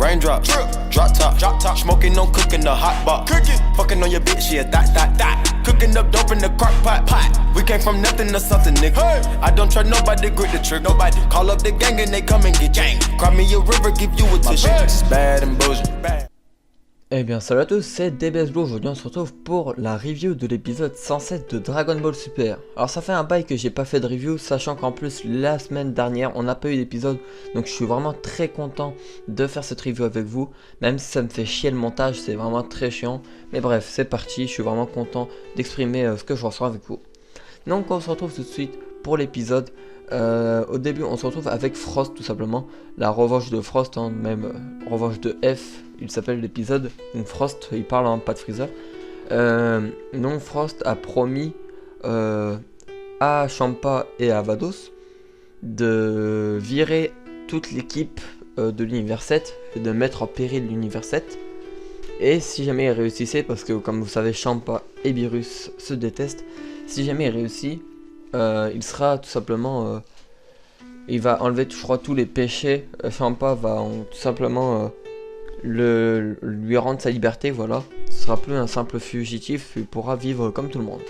Raindrop, drop top, smoking, no cooking, the hot box. Fucking on your bitch, yeah, that. Cooking up dope in the crock pot. We came from nothing to something, nigga. I don't trust nobody, grip the trick. Nobody call up the gang and they come and get gang. Cry me a river, give you a tissue. Bad and bullshit. Eh bien salut à tous, c'est DBS Blue. Aujourd'hui on se retrouve pour la review de l'épisode 107 de Dragon Ball Super. Alors ça fait un bail que j'ai pas fait de review, sachant qu'en plus la semaine dernière on n'a pas eu d'épisode. Donc je suis vraiment très content de faire cette review avec vous. Même si ça me fait chier le montage, c'est vraiment très chiant. Mais bref, c'est parti, je suis vraiment content d'exprimer ce que je ressens avec vous. Donc on se retrouve tout de suite pour l'épisode. Au début on se retrouve avec Frost tout simplement, la revanche de Frost, hein, même revanche de F, il s'appelle l'épisode. Donc Frost, il parle pas de Freezer. Donc Frost a promis à Champa et à Vados de virer toute l'équipe de l'univers 7 et de mettre en péril l'univers 7. Et si jamais il réussissait, parce que comme vous savez Champa et Beerus se détestent, si jamais il réussit, il sera tout simplement il va enlever je crois tous les péchés. Champa va tout simplement lui rendre sa liberté, voilà. Ce sera plus un simple fugitif, il pourra vivre comme tout le monde.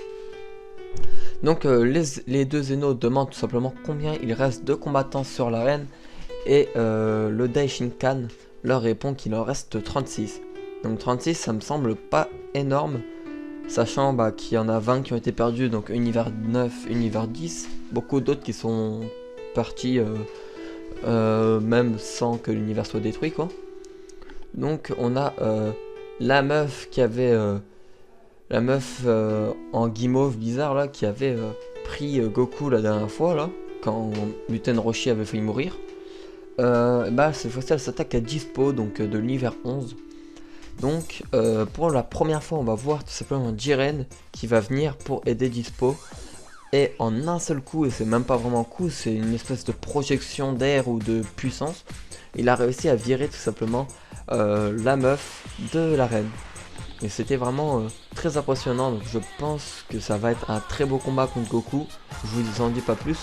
Donc les deux Zeno demandent tout simplement combien il reste de combattants sur l'arène. Et le Daishinkan leur répond qu'il en reste 36. Donc 36 ça me semble pas énorme, sachant qu'il y en a 20 qui ont été perdus, donc univers 9, univers 10, beaucoup d'autres qui sont partis même sans que l'univers soit détruit, quoi. Donc on a la meuf qui avait la meuf en guimauve bizarre là, qui avait pris Goku la dernière fois là, quand Muten Roshi avait failli mourir. Cette fois-ci elle s'attaque à Dispo, donc de l'univers 11. Donc pour la première fois on va voir tout simplement Jiren qui va venir pour aider Dispo. Et en un seul coup, et c'est même pas vraiment un coup, c'est une espèce de projection d'air ou de puissance, il a réussi à virer tout simplement la meuf de l'arène. Et c'était vraiment très impressionnant, donc je pense que ça va être un très beau combat contre Goku. Je vous en dis pas plus.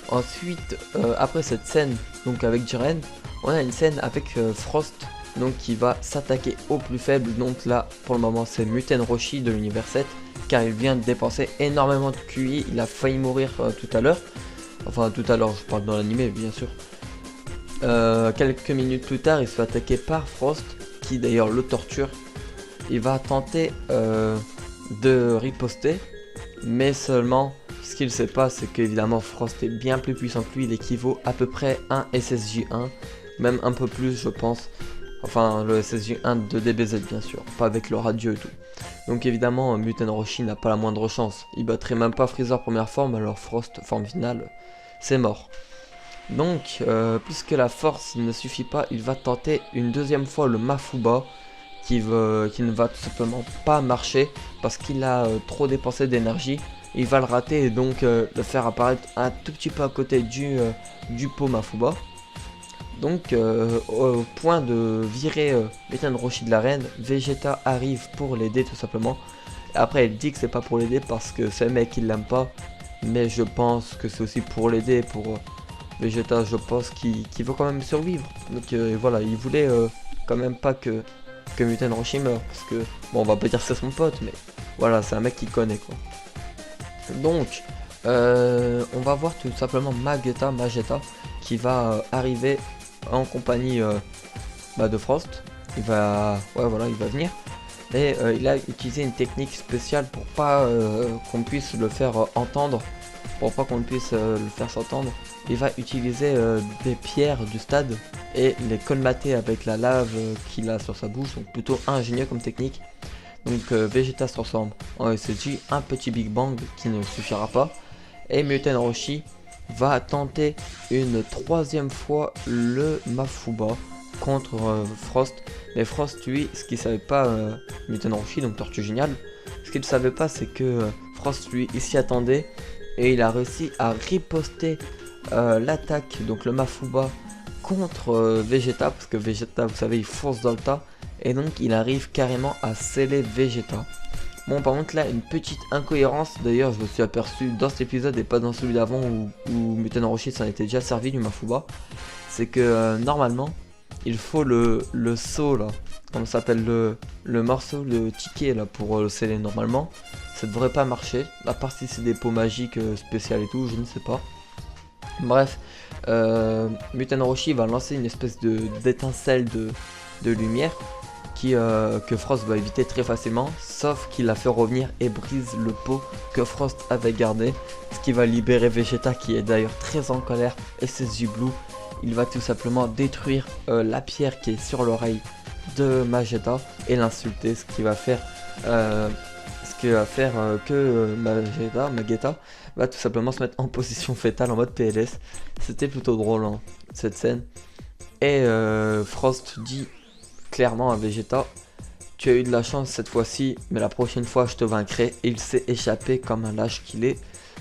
Ensuite, après cette scène donc avec Jiren, on a une scène avec Frost, donc qui va s'attaquer au plus faible. Donc là pour le moment c'est Muten Roshi de l'univers 7, car il vient de dépenser énormément de QI, il a failli mourir tout à l'heure. Enfin tout à l'heure, je parle dans l'animé bien sûr. Quelques minutes plus tard il se fait attaquer par Frost, qui d'ailleurs le torture. Il va tenter de riposter, mais seulement ce qu'il sait pas, c'est qu'évidemment Frost est bien plus puissant que lui, il équivaut à peu près à un SSJ1, même un peu plus je pense. Enfin le SSJ1 de DBZ bien sûr, pas avec le radio et tout. Donc évidemment Muten Roshi n'a pas la moindre chance, il battrait même pas Freezer première forme, alors Frost forme finale, c'est mort. Donc puisque la force ne suffit pas, il va tenter une deuxième fois le Mafuba, qui ne va tout simplement pas marcher parce qu'il a trop dépensé d'énergie. Il va le rater et donc le faire apparaître un tout petit peu à côté du pot Mafuba. Donc au point de virer Muten Roshi de l'arène, Vegeta arrive pour l'aider tout simplement. Après il dit que c'est pas pour l'aider parce que c'est le mec qui l'aime pas, mais je pense que c'est aussi pour l'aider, pour Vegeta, je pense qu'il veut quand même survivre. Donc voilà, il voulait quand même pas que Muten Roshi meure, parce que bon on va pas dire c'est son pote, mais voilà, c'est un mec qui connaît quoi. Donc on va voir tout simplement Mageta qui va arriver en compagnie de Frost. Il va venir et il a utilisé une technique spéciale pour pas qu'on puisse le faire entendre, pour pas qu'on puisse le faire s'entendre. Il va utiliser des pierres du stade et les colmater avec la lave qu'il a sur sa bouche, donc plutôt ingénieux comme technique. Donc Vegeta se transforme en SSJ, un petit Big Bang qui ne suffira pas, et Muten Roshi va tenter une troisième fois le Mafuba contre Frost. Mais Frost lui, ce qu'il savait pas, Muten Roshi, donc Tortue Géniale, ce qu'il savait pas c'est que Frost lui il s'y attendait et il a réussi à riposter l'attaque, donc le Mafuba contre Vegeta, parce que Vegeta vous savez il fonce dans le tas, et donc il arrive carrément à sceller Vegeta. Bon, par contre là, une petite incohérence, d'ailleurs je me suis aperçu dans cet épisode et pas dans celui d'avant où Muten Roshi s'en était déjà servi du Mafuba, c'est que normalement il faut le saut là, comment ça s'appelle, le morceau, le ticket là pour le sceller. Normalement ça devrait pas marcher, à part si c'est des pots magiques spéciales et tout, je ne sais pas. Bref, Muten Roshi va lancer une espèce d'étincelle de lumière que Frost va éviter très facilement, sauf qu'il la fait revenir et brise le pot que Frost avait gardé, ce qui va libérer Vegeta, qui est d'ailleurs très en colère, et ses yeux bleus. Il va tout simplement détruire la pierre qui est sur l'oreille de Mageta et l'insulter, ce qui va faire que Mageta va tout simplement se mettre en position fétale en mode PLS. C'était plutôt drôle hein, cette scène. Et Frost dit clairement à Vegeta: tu as eu de la chance cette fois-ci, mais la prochaine fois je te vaincrai. Et il s'est échappé comme un lâche qu'il est,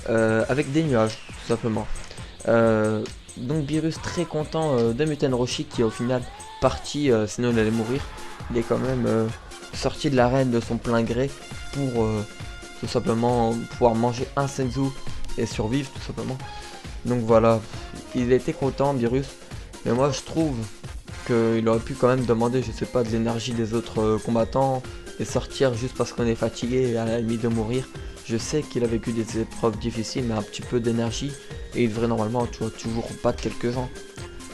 avec des nuages tout simplement. Donc Beerus très content de Muten Roshi qui est au final parti, sinon il allait mourir. Il est quand même sorti de l'arène de son plein gré pour tout simplement pouvoir manger un Senzu et survivre tout simplement. Donc voilà, il était content Beerus, mais moi je trouve qu'il aurait pu quand même demander, je sais pas, de l'énergie des autres combattants et sortir juste parce qu'on est fatigué et à la limite de mourir. Je sais qu'il a vécu des épreuves difficiles, mais un petit peu d'énergie et il devrait normalement toujours battre quelques-uns.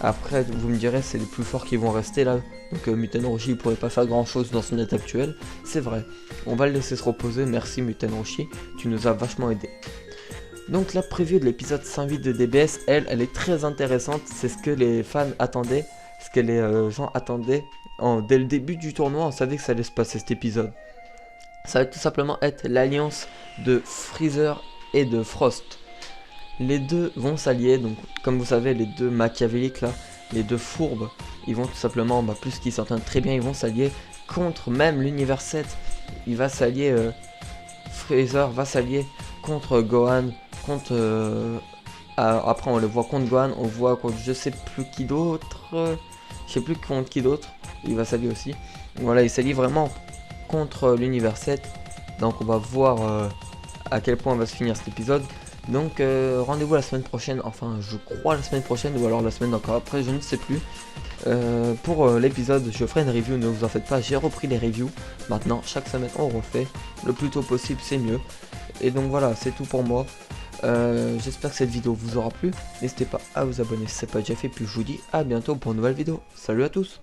Après, vous me direz, c'est les plus forts qui vont rester là. Donc Muten Roshi il pourrait pas faire grand chose dans son état actuel. C'est vrai. On va le laisser se reposer. Merci Muten Roshi, tu nous as vachement aidé. Donc la preview de l'épisode 108 de DBS, elle est très intéressante. C'est ce que les fans attendaient, ce que les gens attendaient. Dès le début du tournoi, on savait que ça allait se passer cet épisode. Ça va tout simplement être l'alliance de Freezer et de Frost. Les deux vont s'allier, donc comme vous savez, les deux machiavéliques là, les deux fourbes, ils vont tout simplement, plus qu'ils s'entendent très bien, ils vont s'allier contre même l'univers 7. Il va s'allier, Freezer va s'allier contre Gohan, contre... après on le voit contre Gohan, on voit contre je sais plus qui d'autre, je sais plus contre qui d'autre, il va s'allier aussi. Voilà, il s'allie vraiment contre l'univers 7, donc on va voir à quel point va se finir cet épisode. Donc rendez-vous la semaine prochaine, enfin je crois la semaine prochaine ou alors la semaine encore après, je ne sais plus. Pour l'épisode, je ferai une review, ne vous en faites pas, j'ai repris les reviews. Maintenant, chaque semaine on refait, le plus tôt possible c'est mieux. Et donc voilà, c'est tout pour moi. J'espère que cette vidéo vous aura plu. N'hésitez pas à vous abonner si ce n'est pas déjà fait, puis je vous dis à bientôt pour une nouvelle vidéo. Salut à tous!